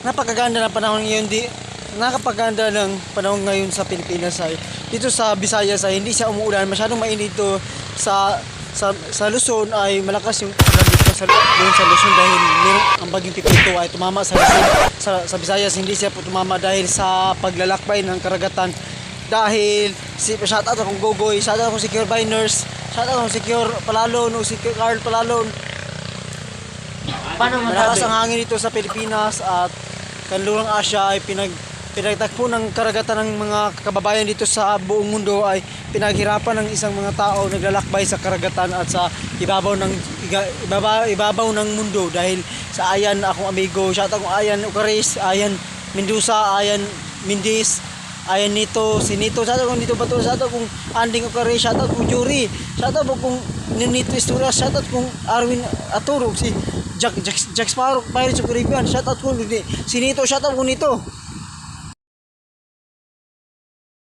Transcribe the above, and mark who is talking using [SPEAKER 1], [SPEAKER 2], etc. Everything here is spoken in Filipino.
[SPEAKER 1] napakaganda ng panahon ngayon, nakapaganda ng panahon ngayon sa Pilipinas ay dito sa Visayas ay hindi siya umuulan, masyadong mainit dito sa Luzon ay malakas yung ulan dito doon sa Luzon dahil ang bagyong Pipito ay tumama sa Luzon. Sa Visayas hindi siya po tumama dahil sa paglalakbay ng karagatan. Dahil shout out akong Gogoy, shout out akong Secure Biners, shout out akong Secure Palalon o Secure Carl Palalon. Malakas ang hangin dito sa Pilipinas at kanlurang Asya ay pinagtagpo ng karagatan ng mga kababayan dito sa buong mundo ay pinaghirapan ng isang mga tao naglalakbay sa karagatan at sa ibabaw ng mundo dahil sa Ayan akong amigo, shout out akong Ayan Ucaris, Ayan Mendoza, Ayan Mindis, Ayan Nito, si Nito, shout out akong Nito Bato, shout out akong Anding Ucaris, shout out akong Jury, shout out akong Nito Istura, shout out akong Arwin Aturog, si Jack Sparrow, Pirates of Caribbean, shout out ko si Nito, shout out ko Nito.